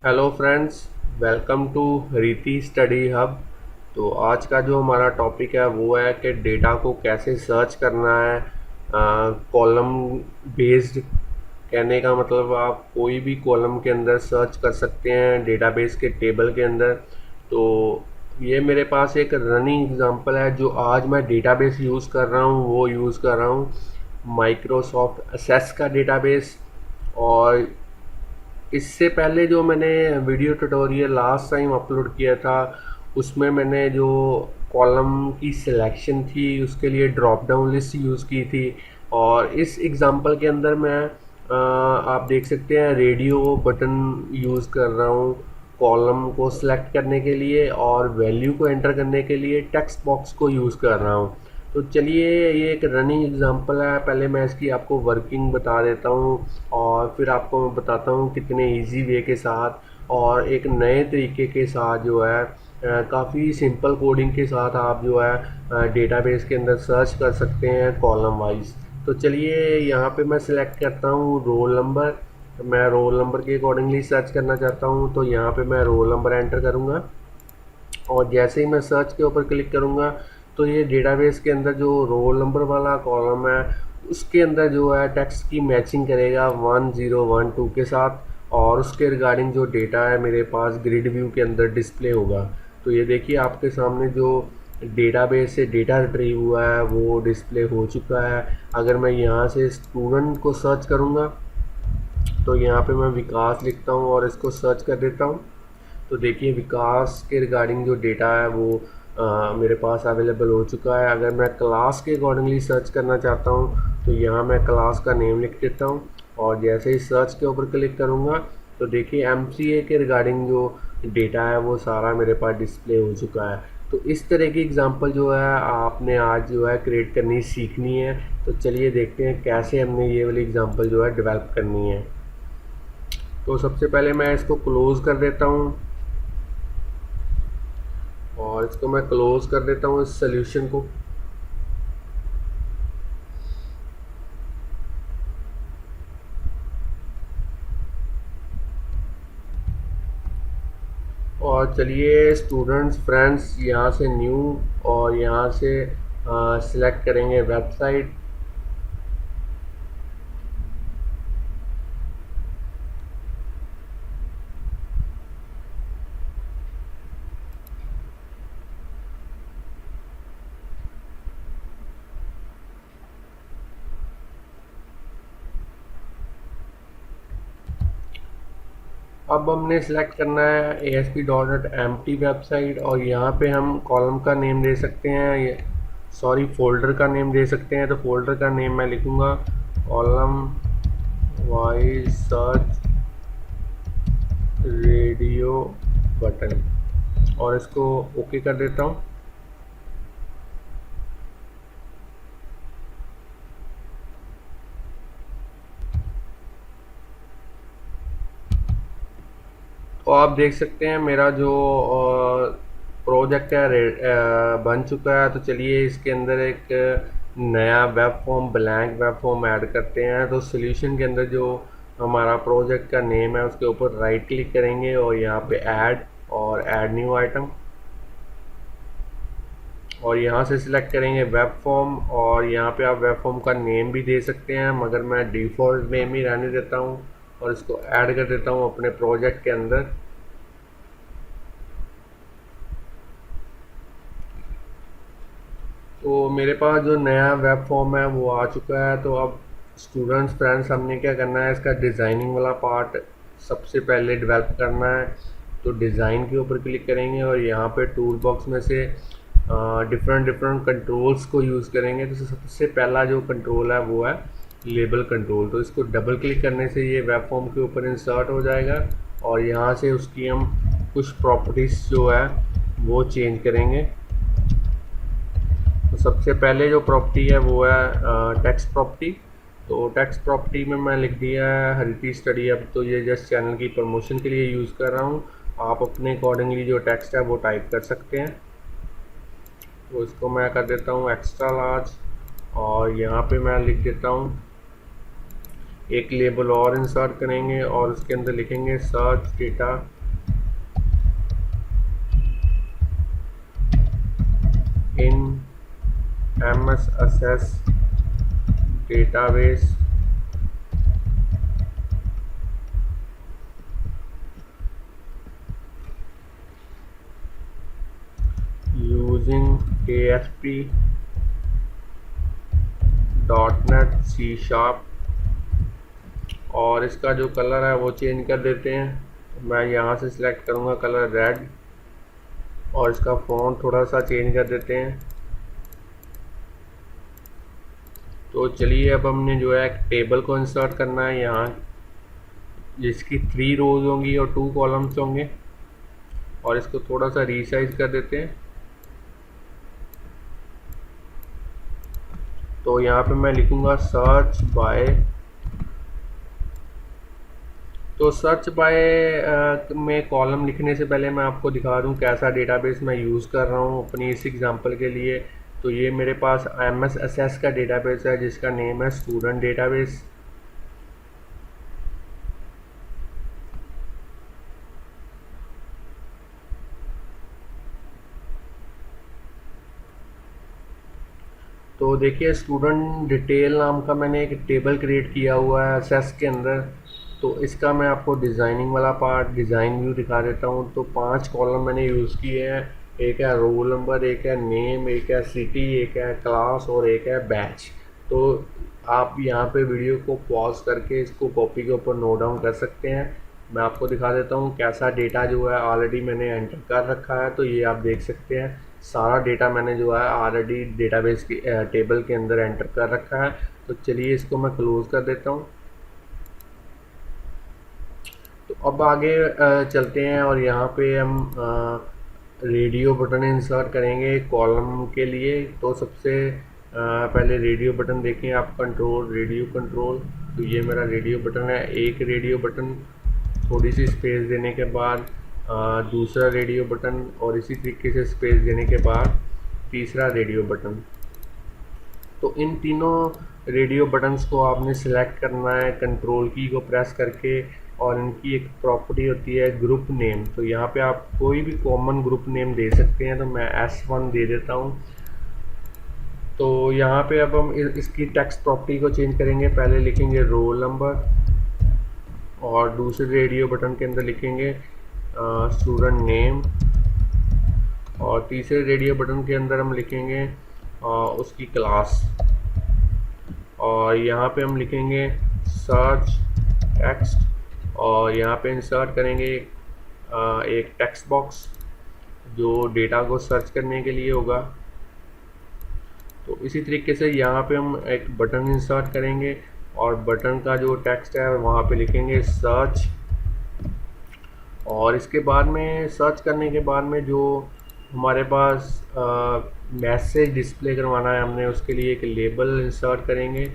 Hello friends, welcome to रीति study hub. तो आज का जो हमारा टॉपिक है वो है कि डेटा को कैसे सर्च करना है। कॉलम बेस्ड कहने का मतलब आप कोई भी कॉलम के अंदर सर्च कर सकते हैं डेटाबेस के टेबल के अंदर। तो ये मेरे पास एक रनिंग एग्जांपल है जो आज मैं डेटाबेस यूज़ कर रहा हूँ, वो यूज़ कर रहा हूँ माइक्रोसॉफ्ट असेस का डेटाबेस। और इससे पहले जो मैंने video tutorial last time upload किया था उसमें मैंने जो कॉलम की सिलेक्शन थी उसके लिए ड्रॉप डाउन लिस्ट यूज़ की थी। और इस एग्ज़ाम्पल के अंदर मैं आप देख सकते हैं रेडियो बटन यूज़ कर रहा हूँ कॉलम को सिलेक्ट करने के लिए, और वैल्यू को एंटर करने के लिए टेक्स्ट बॉक्स को यूज़ कर रहा हूँ। तो चलिए, ये एक रनिंग एग्जांपल है, पहले मैं इसकी आपको वर्किंग बता देता हूँ और फिर आपको मैं बताता हूँ कितने इजी वे के साथ और एक नए तरीके के साथ जो है काफ़ी सिंपल कोडिंग के साथ आप जो है डेटाबेस के अंदर सर्च कर सकते हैं कॉलम वाइज। तो चलिए, यहाँ पे मैं सिलेक्ट करता हूँ रोल नंबर। मैं रोल नंबर के अकॉर्डिंगली सर्च करना चाहता हूँ, तो यहाँ पे मैं रोल नंबर एंटर करूँगा और जैसे ही मैं सर्च के ऊपर क्लिक करूँगा तो ये डेटाबेस के अंदर जो रोल नंबर वाला कॉलम है उसके अंदर जो है टेक्स्ट की मैचिंग करेगा 1012 के साथ, और उसके रिगार्डिंग जो डेटा है मेरे पास ग्रिड व्यू के अंदर डिस्प्ले होगा। तो ये देखिए आपके सामने जो डेटाबेस से डेटा रिट्रीव हुआ है वो डिस्प्ले हो चुका है। अगर मैं यहाँ से स्टूडेंट को सर्च करूँगा तो यहाँ पे मैं विकास लिखता हूँ और इसको सर्च कर देता हूँ। तो देखिए विकास के रिगार्डिंग जो डेटा है वो मेरे पास अवेलेबल हो चुका है। अगर मैं क्लास के अकॉर्डिंगली सर्च करना चाहता हूँ तो यहाँ मैं क्लास का नेम लिख देता हूँ और जैसे ही सर्च के ऊपर क्लिक करूँगा तो देखिए एमसीए के रिगार्डिंग जो डेटा है वो सारा मेरे पास डिस्प्ले हो चुका है। तो इस तरह की एग्जांपल जो है आपने आज जो है क्रिएट करनी सीखनी है। तो चलिए देखते हैं कैसे हमने ये वाली एग्जांपल जो है डेवलप करनी है। तो सबसे पहले मैं इसको क्लोज़ कर देता हूँ और इसको मैं क्लोज कर देता हूँ इस सोल्यूशन को। और चलिए स्टूडेंट्स फ्रेंड्स यहाँ से न्यू और यहाँ से सिलेक्ट करेंगे वेबसाइट। अब हमने सेलेक्ट करना है ASP.NET वेबसाइट और यहाँ पे हम कॉलम का नेम दे सकते हैं, सॉरी फोल्डर का नेम दे सकते हैं। तो फोल्डर का नेम मैं लिखूँगा column wise search radio button और इसको ओके कर देता हूँ। तो आप देख सकते हैं मेरा जो प्रोजेक्ट है बन चुका है। तो चलिए इसके अंदर एक नया web form, blank web form add करते हैं। तो सॉल्यूशन के अंदर जो हमारा प्रोजेक्ट का नेम है उसके ऊपर राइट क्लिक करेंगे और यहाँ पे ऐड न्यू आइटम और यहाँ से सिलेक्ट करेंगे वेब फॉर्म और यहाँ पे आप वेब फॉर्म का नेम भी दे सकते हैं, मगर मैं डिफ़ॉल्ट नेम ही रहने देता हूँ और इसको ऐड कर देता हूँ अपने प्रोजेक्ट के अंदर। तो मेरे पास जो नया वेब फॉर्म है वो आ चुका है। तो अब स्टूडेंट्स फ्रेंड्स हमने क्या करना है, इसका डिज़ाइनिंग वाला पार्ट सबसे पहले डेवलप करना है। तो डिज़ाइन के ऊपर क्लिक करेंगे और यहाँ पे टूल बॉक्स में से डिफरेंट डिफरेंट कंट्रोल्स को यूज़ करेंगे। तो सबसे पहला जो कंट्रोल है वो है लेबल कंट्रोल। तो इसको डबल क्लिक करने से ये वेब फॉर्म के ऊपर इंसर्ट हो जाएगा और यहाँ से उसकी हम कुछ प्रॉपर्टीज़ जो है वो चेंज करेंगे। तो सबसे पहले जो प्रॉपर्टी है वो है टेक्स्ट प्रॉपर्टी। तो टेक्स्ट प्रॉपर्टी में मैं लिख दिया है हरिती स्टडी। अब तो ये जस्ट चैनल की प्रमोशन के लिए यूज़ कर रहा हूँ, आप अपने अकॉर्डिंगली जो टेक्स्ट है वो टाइप कर सकते हैं। तो इसको मैं कर देता हूँ एक्स्ट्रा लार्ज और यहाँ पे मैं लिख देता हूँ एक लेबल और इंसर्ट करेंगे और उसके अंदर लिखेंगे सर्च डेटा इन MS Access database using ASP.NET C#। और इसका जो कलर है वो चेंज कर देते हैं। मैं यहाँ से सिलेक्ट करूँगा कलर रेड, और इसका फ़ॉन्ट थोड़ा सा चेंज कर देते हैं। तो चलिए अब हमने जो है एक टेबल को इंसर्ट करना है यहाँ, जिसकी 3 रोज होंगी और 2 कॉलम्स होंगे, और इसको थोड़ा सा रीसाइज कर देते हैं। तो यहाँ पे मैं लिखूँगा सर्च बाय। तो सर्च बाय में कॉलम लिखने से पहले मैं आपको दिखा दूँ कैसा डेटाबेस मैं यूज़ कर रहा हूँ अपनी इस एग्जांपल के लिए। तो ये मेरे पास MS Access का डेटाबेस है जिसका नेम है स्टूडेंट डेटाबेस। तो देखिए स्टूडेंट डिटेल नाम का मैंने एक टेबल क्रिएट किया हुआ है एसेस के अंदर। तो इसका मैं आपको डिज़ाइनिंग वाला पार्ट, डिज़ाइन व्यू दिखा देता हूँ। तो 5 कॉलम मैंने यूज़ किए हैं। एक है रोल नंबर, एक है नेम, एक है सिटी, एक है क्लास और एक है बैच। तो आप यहाँ पे वीडियो को पॉज करके इसको कॉपी के ऊपर नोट डाउन कर सकते हैं। मैं आपको दिखा देता हूँ कैसा डेटा जो है ऑलरेडी मैंने एंटर कर रखा है। तो ये आप देख सकते हैं सारा डेटा मैंने जो है ऑलरेडी डेटाबेस की टेबल के अंदर एंटर कर रखा है। तो चलिए इसको मैं क्लोज कर देता हूँ। तो अब आगे चलते हैं और यहाँ पे हम रेडियो बटन इंसर्ट करेंगे कॉलम के लिए। तो सबसे पहले रेडियो बटन देखें आप, कंट्रोल, रेडियो कंट्रोल। तो ये मेरा रेडियो बटन है। एक रेडियो बटन, थोड़ी सी स्पेस देने के बाद दूसरा रेडियो बटन, और इसी तरीके से स्पेस देने के बाद तीसरा रेडियो बटन। तो इन तीनों रेडियो बटन्स को आपने सेलेक्ट करना है कंट्रोल की को प्रेस करके, और इनकी एक प्रॉपर्टी होती है ग्रुप नेम। तो यहाँ पे आप कोई भी कॉमन ग्रुप नेम दे सकते हैं। तो मैं S1 दे देता हूँ। तो यहाँ पे अब हम इसकी टेक्स्ट प्रॉपर्टी को चेंज करेंगे। पहले लिखेंगे रोल नंबर, और दूसरे रेडियो बटन के अंदर लिखेंगे स्टूडेंट नेम, और तीसरे रेडियो बटन के अंदर हम लिखेंगे उसकी क्लास, और यहाँ पे हम लिखेंगे सर्च टेक्स्ट, और यहाँ पे इंसर्ट करेंगे एक टेक्स्ट बॉक्स जो डेटा को सर्च करने के लिए होगा। तो इसी तरीके से यहाँ पे हम एक बटन इंसर्ट करेंगे, और बटन का जो टेक्स्ट है वहाँ पे लिखेंगे सर्च। और इसके बाद में सर्च करने के बाद में जो हमारे पास मैसेज डिस्प्ले करवाना है हमने, उसके लिए एक लेबल इंसर्ट करेंगे।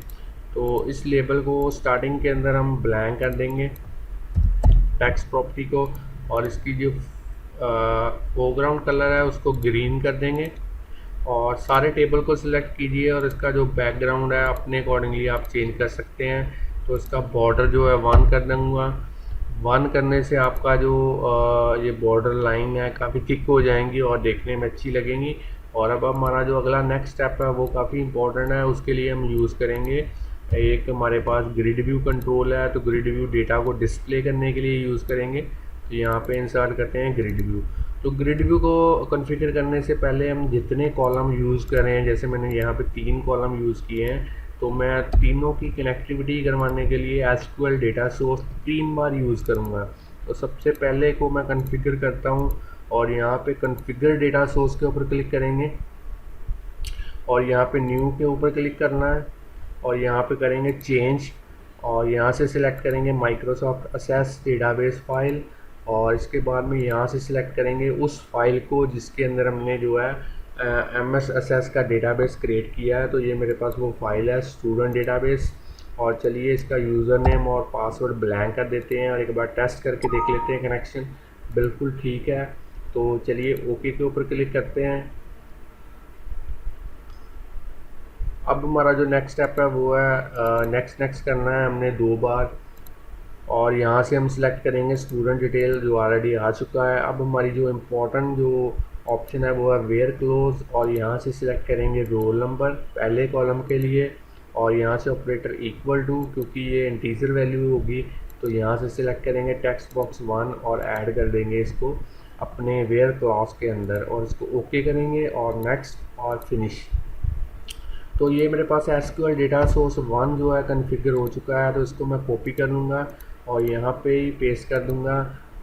तो इस लेबल को स्टार्टिंग के अंदर हम ब्लैंक कर देंगे टेक्स्ट प्रॉपर्टी को, और इसकी जो फोरग्राउंड कलर है उसको ग्रीन कर देंगे। और सारे टेबल को सिलेक्ट कीजिए, और इसका जो बैकग्राउंड है अपने अकॉर्डिंगली आप चेंज कर सकते हैं। तो इसका बॉर्डर जो है 1 कर दूँगा। 1 करने से आपका जो ये बॉर्डर लाइन है काफ़ी थिक हो जाएंगी और देखने में अच्छी लगेंगी। और अब हमारा जो अगला नेक्स्ट स्टेप है वो काफ़ी इंपॉर्टेंट है। उसके लिए हम यूज़ करेंगे एक, हमारे पास ग्रिड व्यू कंट्रोल है। तो ग्रिड व्यू डेटा को डिस्प्ले करने के लिए यूज़ करेंगे। तो यहाँ पे इंसर्ट करते हैं ग्रिड व्यू। तो ग्रिड व्यू को कॉन्फ़िगर करने से पहले हम जितने कॉलम यूज़ कर रहे हैं, जैसे मैंने यहाँ पे 3 कॉलम यूज़ किए हैं, तो मैं तीनों की कनेक्टिविटी करवाने के लिए SQL डेटा सोर्स 3 बार यूज़ करूँगा। तो सबसे पहले को मैं कॉन्फ़िगर करता हूँ, और यहाँ पे कॉन्फ़िगर डेटा सोर्स के ऊपर क्लिक करेंगे, और यहाँ पे न्यू के ऊपर क्लिक करना है, और यहाँ पे करेंगे चेंज, और यहाँ से सिलेक्ट करेंगे माइक्रोसॉफ्ट असेस डेटाबेस फाइल, और इसके बाद में यहाँ से सिलेक्ट करेंगे उस फाइल को जिसके अंदर हमने जो है MS Access का डेटाबेस क्रिएट किया है। तो ये मेरे पास वो फाइल है स्टूडेंट डेटाबेस। और चलिए इसका यूज़र नेम और पासवर्ड ब्लैंक कर देते हैं, और एक बार टेस्ट करके देख लेते हैं कनेक्शन बिल्कुल ठीक है। तो चलिए ओके के ऊपर क्लिक करते हैं। अब हमारा जो नेक्स्ट स्टेप है वो है नेक्स्ट करना है हमने 2 बार, और यहाँ से हम सिलेक्ट करेंगे स्टूडेंट डिटेल जो ऑलरेडी आ चुका है। अब हमारी जो इम्पोर्टेंट जो ऑप्शन है वो है वेयर क्लोज, और यहाँ से सिलेक्ट करेंगे रोल नंबर पहले कॉलम के लिए, और यहाँ से ऑपरेटर इक्वल टू, क्योंकि ये इंटीजर वैल्यू होगी तो यहाँ से सिलेक्ट करेंगे टेक्स्ट बॉक्स 1 और ऐड कर देंगे इसको अपने वेयर क्लॉज के अंदर, और इसको ओके करेंगे और नेक्स्ट और फिनिश। तो ये मेरे पास एसक्यूएल डेटा सोर्स 1 जो है कन्फिगर हो चुका है, तो इसको मैं कॉपी कर लूँगा और यहाँ पे ही पेस्ट कर दूँगा,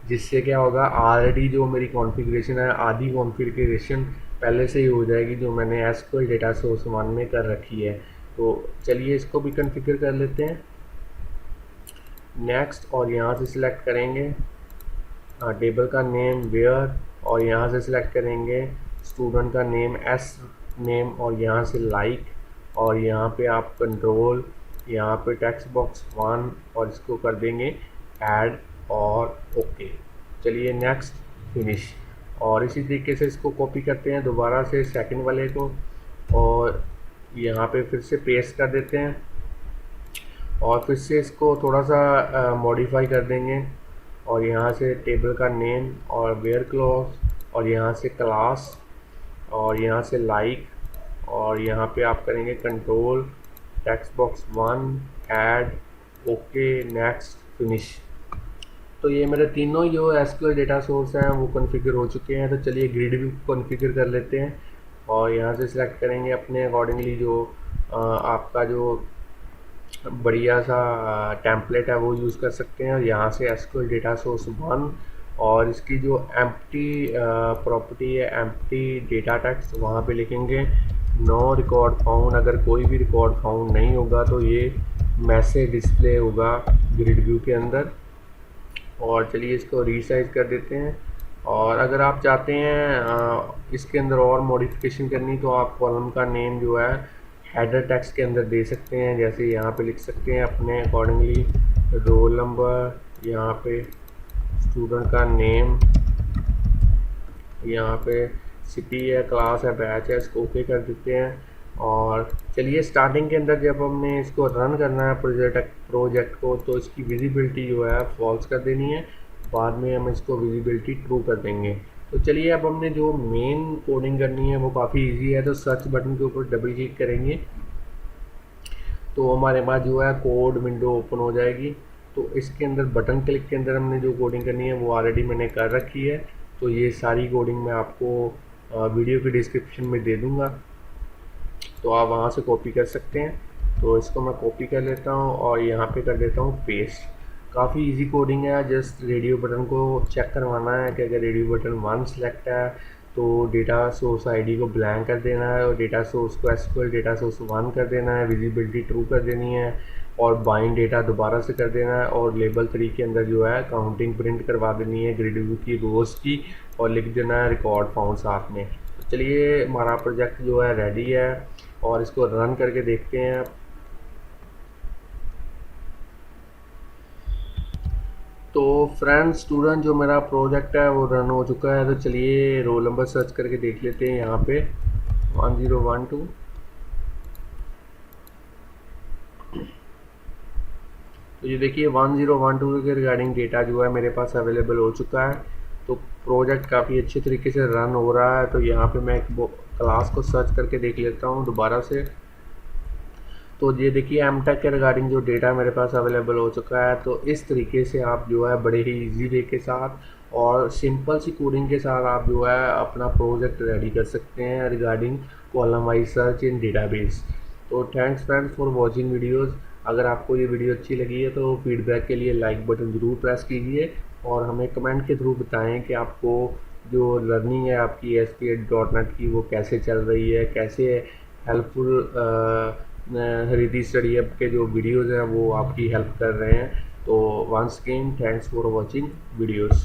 जिससे क्या होगा ऑलरेडी जो मेरी कॉन्फ़िगरेशन है आधी कॉन्फ़िगरेशन पहले से ही हो जाएगी जो मैंने एसक्यूएल डेटा सोर्स 1 में कर रखी है। तो चलिए इसको भी कन्फिगर कर लेते हैं नेक्स्ट, और यहाँ से सिलेक्ट करेंगे टेबल का नेम वेयर, और यहाँ से सिलेक्ट करेंगे स्टूडेंट का नेम एस नेम, और यहाँ से लाइक, और यहाँ पे आप कंट्रोल, यहाँ पे टेक्स्ट बॉक्स 1 और इसको कर देंगे ऐड और ओके। चलिए नेक्स्ट फिनिश, और इसी तरीके से इसको कॉपी करते हैं दोबारा से सेकंड वाले को, और यहाँ पे फिर से पेस्ट कर देते हैं, और फिर से इसको थोड़ा सा मॉडिफाई कर देंगे, और यहाँ से टेबल का नेम और वेयर क्लॉज, और यहाँ से क्लास, और यहाँ से लाइक, और यहाँ पे आप करेंगे control text box 1 add okay next finish. तो ये मेरे तीनों जो एसक्यूएल डेटा सोर्स हैं वो कॉन्फ़िगर हो चुके हैं। तो चलिए ग्रिड भी कॉन्फ़िगर कर लेते हैं, और यहाँ से सिलेक्ट करेंगे अपने अकॉर्डिंगली जो आपका जो बढ़िया सा टेम्पलेट है वो यूज़ कर सकते हैं। और यहाँ से एसक्यूएल डेटा सोर्स 1 और इसकी जो एम्प्टी प्रॉपर्टी है एम्प्टी डेटा टेक्स्ट, वहाँ पे लिखेंगे नो रिकॉर्ड फाउंड। अगर कोई भी रिकॉर्ड फाउंड नहीं होगा तो ये मैसेज डिस्प्ले होगा ग्रिड व्यू के अंदर। और चलिए इसको रीसाइज कर देते हैं, और अगर आप चाहते हैं इसके अंदर और मॉडिफिकेशन करनी तो आप कॉलम का नेम जो है हेडर टेक्स्ट के अंदर दे सकते हैं। जैसे यहाँ पे लिख सकते हैं अपने अकॉर्डिंगली रोल नंबर, यहाँ पे स्टूडेंट का नेम, यहाँ पे सिटी है, क्लास है, बैच है, इसको ओके कर देते हैं। और चलिए स्टार्टिंग के अंदर जब हमने इसको रन करना है प्रोजेक्ट को, तो इसकी विजिबिलिटी जो है फॉल्स कर देनी है, बाद में हम इसको विजिबिलिटी ट्रू कर देंगे। तो चलिए अब हमने जो मेन कोडिंग करनी है वो काफ़ी इजी है। तो सर्च बटन के ऊपर डबल क्लिक करेंगे तो हमारे पास जो है कोड विंडो ओपन हो जाएगी। तो इसके अंदर बटन क्लिक के अंदर हमने जो कोडिंग करनी है वो ऑलरेडी मैंने कर रखी है। तो ये सारी कोडिंग मैं आपको वीडियो के डिस्क्रिप्शन में दे दूँगा, तो आप वहाँ से कॉपी कर सकते हैं। तो इसको मैं कॉपी कर लेता हूँ और यहाँ पे कर देता हूँ पेस्ट। काफ़ी इजी कोडिंग है, जस्ट रेडियो बटन को चेक करवाना है कि अगर रेडियो बटन 1 सिलेक्ट है तो डेटा सोर्स आईडी को ब्लैंक कर देना है, और डेटा सोर्स को एसक्यूएल डेटा सोर्स 1 कर देना है, विजिबिलिटी ट्रू कर देनी है, और बाइंड डेटा दोबारा से कर देना है, और लेबल 3 के अंदर जो है काउंटिंग प्रिंट करवा देनी है ग्रिड व्यू की रोज़ की, और लिख देना है रिकॉर्ड फाउंड साथ में। तो चलिए हमारा प्रोजेक्ट जो है रेडी है, और इसको रन करके देखते हैं। तो फ्रेंड्स स्टूडेंट जो मेरा प्रोजेक्ट है वो रन हो चुका है। तो चलिए रोल नंबर सर्च करके देख लेते हैं यहाँ पे 1012। तो ये देखिए 1012 के रिगार्डिंग डेटा जो है मेरे पास अवेलेबल हो चुका है। तो प्रोजेक्ट काफ़ी अच्छे तरीके से रन हो रहा है। तो यहाँ पे मैं एक क्लास को सर्च करके देख लेता हूँ दोबारा से। तो ये देखिए एमटेक के रिगार्डिंग जो डेटा मेरे पास अवेलेबल हो चुका है। तो इस तरीके से आप जो है बड़े ही इजी वे के साथ और सिंपल सी कोडिंग के साथ आप जो है अपना प्रोजेक्ट रेडी कर सकते हैं regarding column wise search in database. तो thanks friends for watching videos. अगर आपको ये वीडियो अच्छी लगी है तो फीडबैक के लिए लाइक बटन ज़रूर प्रेस कीजिए, और हमें कमेंट के थ्रू बताएं कि आपको जो लर्निंग है आपकी ASP.NET की वो कैसे चल रही है, कैसे हेल्पफुल रिद्धि स्टडी हब के जो वीडियोज़ हैं वो आपकी हेल्प कर रहे हैं। तो once again thanks for watching videos.